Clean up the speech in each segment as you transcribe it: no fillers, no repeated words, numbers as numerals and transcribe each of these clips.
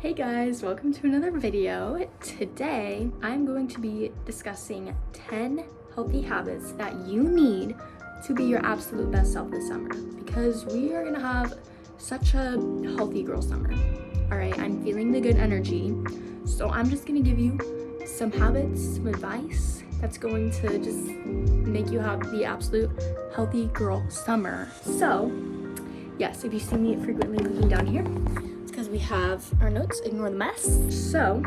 Hey guys, welcome to another video. Today, I'm going to be discussing 10 healthy habits that you need to be your absolute best self this summer because we are gonna have such a healthy girl summer. All right, I'm feeling the good energy. So I'm just gonna give you some habits, some advice that's going to just make you have the absolute healthy girl summer. So yes, if you see me frequently looking down here, because we have our notes, ignore the mess. So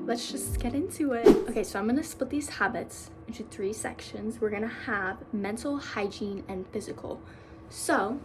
let's just get into it. Okay, so I'm gonna split these habits into 3 sections. We're gonna have mental, hygiene, and physical. So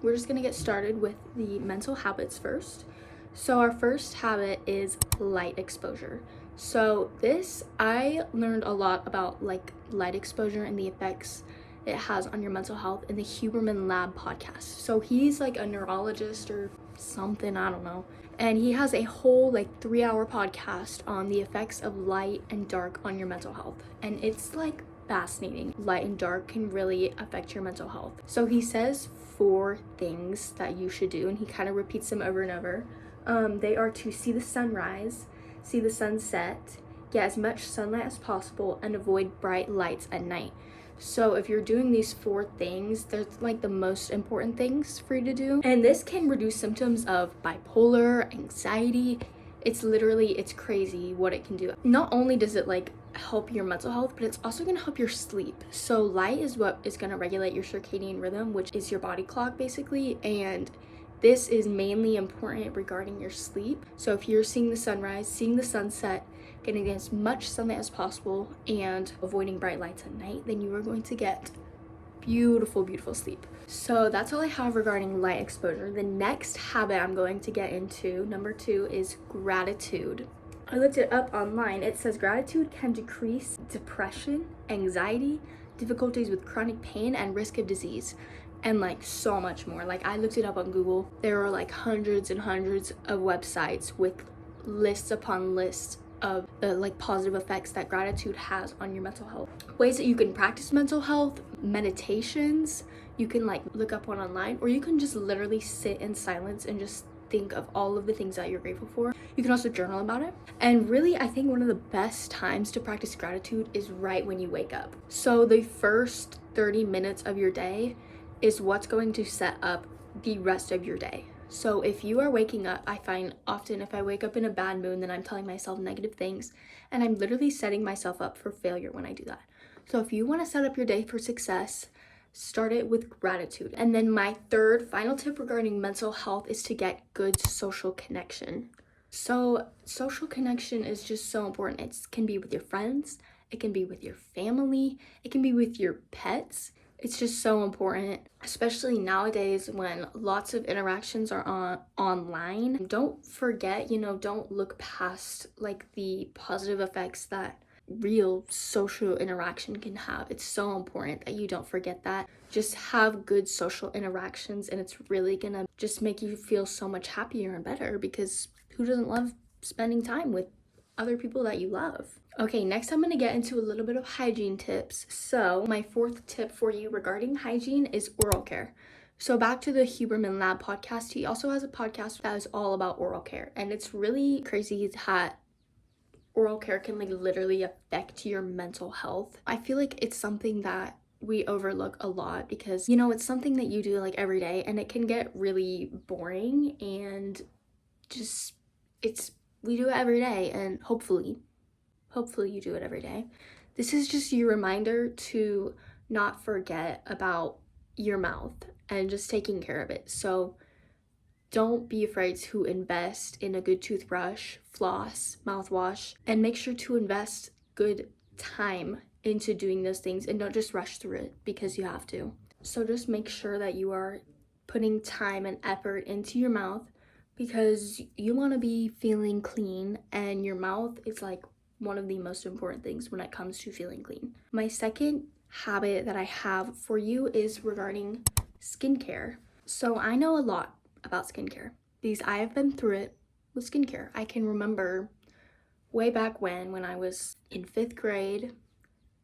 we're just gonna get started with the mental habits first. So our first habit is light exposure. So this, I learned a lot about like light exposure and the effects it has on your mental health in the Huberman Lab podcast. So he's like a neurologist or something, I don't know. And he has a whole like 3-hour podcast on the effects of light and dark on your mental health. And it's like fascinating. Light and dark can really affect your mental health. So he says 4 things that you should do, and he kind of repeats them over and over. They are to see the sunrise, see the sunset, get as much sunlight as possible, and avoid bright lights at night. So if you're doing these 4 things, they're like the most important things for you to do. And this can reduce symptoms of bipolar, anxiety. It's crazy what it can do. Not only does it like help your mental health, but it's also gonna help your sleep. So light is what is gonna regulate your circadian rhythm, which is your body clock basically. And this is mainly important regarding your sleep. So if you're seeing the sunrise, seeing the sunset, getting as much sunlight as possible, and avoiding bright lights at night, then you are going to get beautiful, beautiful sleep. So that's all I have regarding light exposure. The next habit I'm going to get into, number 2, is gratitude. I looked it up online. It says gratitude can decrease depression, anxiety, difficulties with chronic pain, and risk of disease, and like so much more. Like I looked it up on Google. There are like hundreds and hundreds of websites with lists upon lists of the like positive effects that gratitude has on your mental health. Ways that you can practice mental health, meditations, you can like look up one online, or you can just literally sit in silence and just think of all of the things that you're grateful for. You can also journal about it. And really, I think one of the best times to practice gratitude is right when you wake up. So the first 30 minutes of your day is what's going to set up the rest of your day. So if you are waking up, I find often if I wake up in a bad mood, then I'm telling myself negative things, and I'm literally setting myself up for failure when I do that. So if you want to set up your day for success, start it with gratitude. And then my third final tip regarding mental health is to get good social connection. So social connection is just so important. It can be with your friends, it can be with your family, it can be with your pets. It's just so important, especially nowadays when lots of interactions are online. Don't forget, don't look past like the positive effects that real social interaction can have. It's so important that you don't forget that. Just have good social interactions, and it's really gonna just make you feel so much happier and better, because who doesn't love spending time with other people that you love? Okay, next I'm going to get into a little bit of hygiene tips. So my 4th tip for you regarding hygiene is oral care. So back to the Huberman Lab podcast, he also has a podcast that is all about oral care. And it's really crazy that oral care can like literally affect your mental health. I feel like it's something that we overlook a lot because, it's something that you do like every day, and it can get really boring, and just we do it every day, and hopefully you do it every day. This is just your reminder to not forget about your mouth and just taking care of it. So don't be afraid to invest in a good toothbrush, floss, mouthwash, and make sure to invest good time into doing those things, and don't just rush through it because you have to. So just make sure that you are putting time and effort into your mouth, because you want to be feeling clean, and your mouth is like one of the most important things when it comes to feeling clean. My second habit that I have for you is regarding skincare. So I know a lot about skincare because I have been through it with skincare. I can remember way back when I was in 5th grade,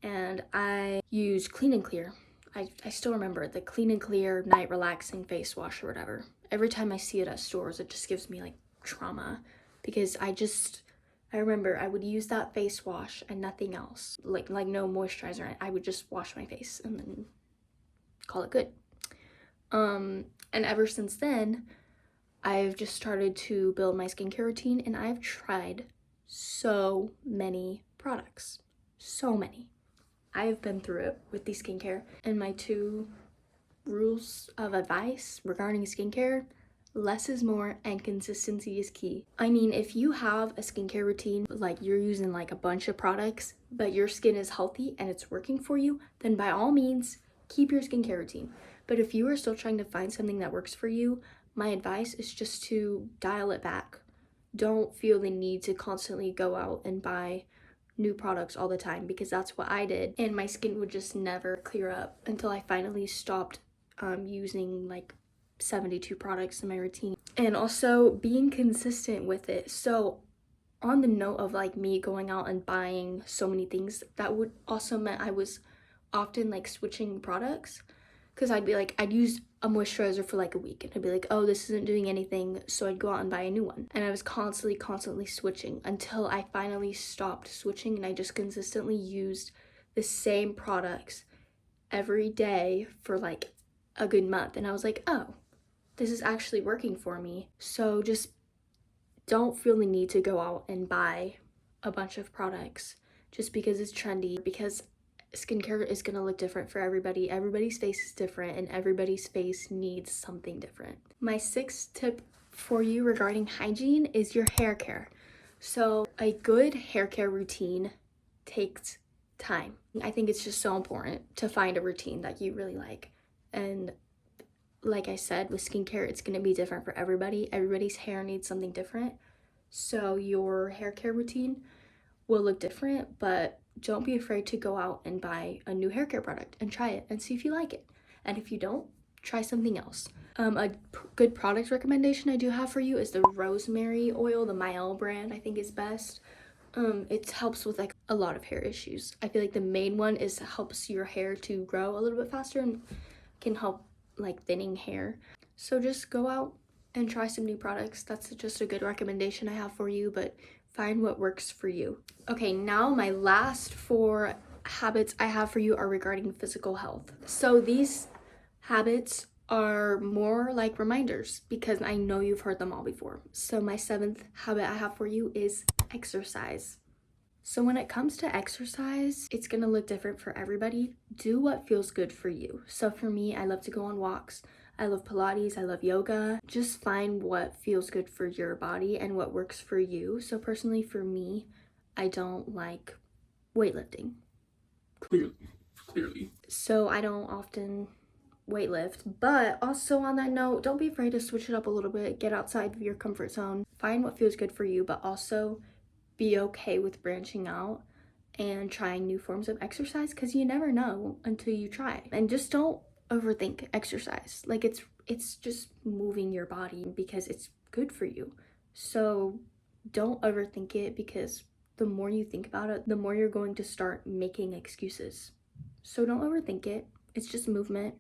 and I used Clean and Clear. I still remember the Clean and Clear night relaxing face wash or whatever. Every time I see it at stores, it just gives me like trauma because I remember I would use that face wash and nothing else, like no moisturizer. I would just wash my face and then call it good. And ever since then, I've just started to build my skincare routine, and I've tried so many products. So many. I have been through it with the skincare, and my 2 rules of advice regarding skincare: less is more and consistency is key. I mean, if you have a skincare routine, like you're using like a bunch of products, but your skin is healthy and it's working for you, then by all means, keep your skincare routine. But if you are still trying to find something that works for you, my advice is just to dial it back. Don't feel the need to constantly go out and buy new products all the time, because that's what I did, and my skin would just never clear up until I finally stopped using like 72 products in my routine. And also being consistent with it. So on the note of like me going out and buying so many things, that would also meant I was often like switching products, because I'd use a moisturizer for like a week and I'd be like, oh, this isn't doing anything, so I'd go out and buy a new one. And I was constantly switching until I finally stopped switching, and I just consistently used the same products every day for like a good month. And I was like, oh, this is actually working for me. So just don't feel the need to go out and buy a bunch of products just because it's trendy, because skincare is going to look different for everybody. Everybody's face is different, and everybody's face needs something different. My 6th tip for you regarding hygiene is your hair care. So a good hair care routine takes time. I think it's just so important to find a routine that you really like. And like I said, with skincare, it's going to be different for everybody. Everybody's hair needs something different. So your hair care routine will look different, but don't be afraid to go out and buy a new hair care product and try it and see if you like it. And if you don't, try something else. A good product recommendation I do have for you is the rosemary oil. The Mielle brand I think is best. It helps with like a lot of hair issues. I feel like the main one is helps your hair to grow a little bit faster and can help like thinning hair. So just go out and try some new products. That's just a good recommendation I have for you, but find what works for you. Okay, now my last 4 habits I have for you are regarding physical health. So these habits are more like reminders because I know you've heard them all before. So my 7th habit I have for you is exercise. So when it comes to exercise, it's gonna look different for everybody. Do what feels good for you. So for me, I love to go on walks. I love Pilates, I love yoga. Just find what feels good for your body and what works for you. So personally for me, I don't like weightlifting. Clearly. So I don't often weightlift, but also on that note, don't be afraid to switch it up a little bit. Get outside of your comfort zone. Find what feels good for you, but also be okay with branching out and trying new forms of exercise, because you never know until you try. And just don't overthink exercise. Like it's just moving your body because it's good for you. So don't overthink it, because the more you think about it, the more you're going to start making excuses. So don't overthink it. It's just movement.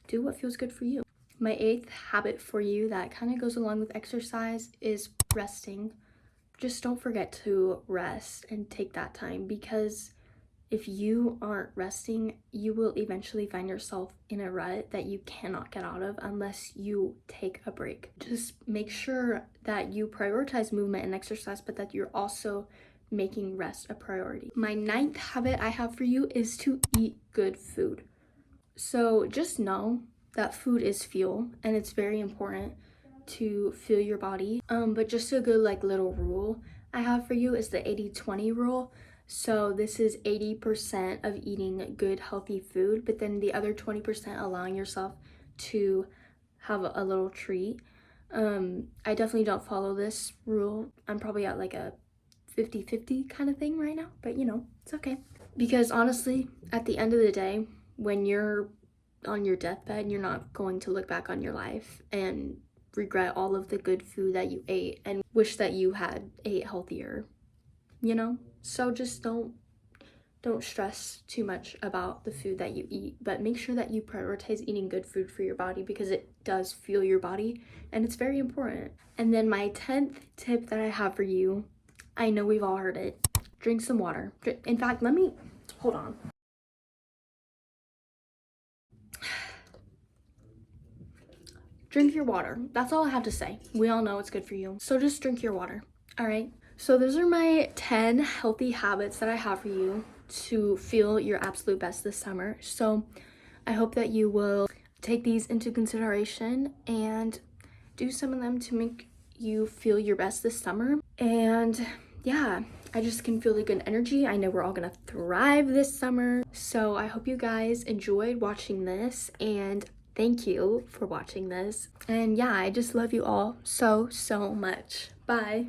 Do what feels good for you. My 8th habit for you that kind of goes along with exercise is resting. Just don't forget to rest and take that time, because if you aren't resting, you will eventually find yourself in a rut that you cannot get out of unless you take a break. Just make sure that you prioritize movement and exercise, but that you're also making rest a priority. My 9th habit I have for you is to eat good food. So just know that food is fuel, and it's very important to fuel your body. But just a good like little rule I have for you is the 80-20 rule. So this is 80% of eating good healthy food, but then the other 20% allowing yourself to have a little treat. I definitely don't follow this rule. I'm probably at like a 50-50 kind of thing right now, but you know, it's okay. Because honestly, at the end of the day, when you're on your deathbed, you're not going to look back on your life and regret all of the good food that you ate and wish that you had ate healthier, you know? So just don't don't stress too much about the food that you eat, but make sure that you prioritize eating good food for your body because it does fuel your body and it's very important. And then my 10th tip that I have for you, I know we've all heard it, drink some water. In fact, hold on. Drink your water. That's all I have to say. We all know it's good for you. So just drink your water, all right? So those are my 10 healthy habits that I have for you to feel your absolute best this summer. So I hope that you will take these into consideration and do some of them to make you feel your best this summer. And yeah, I just can feel the good energy. I know we're all gonna thrive this summer. So I hope you guys enjoyed watching this, and thank you for watching this. And yeah, I just love you all so much. Bye.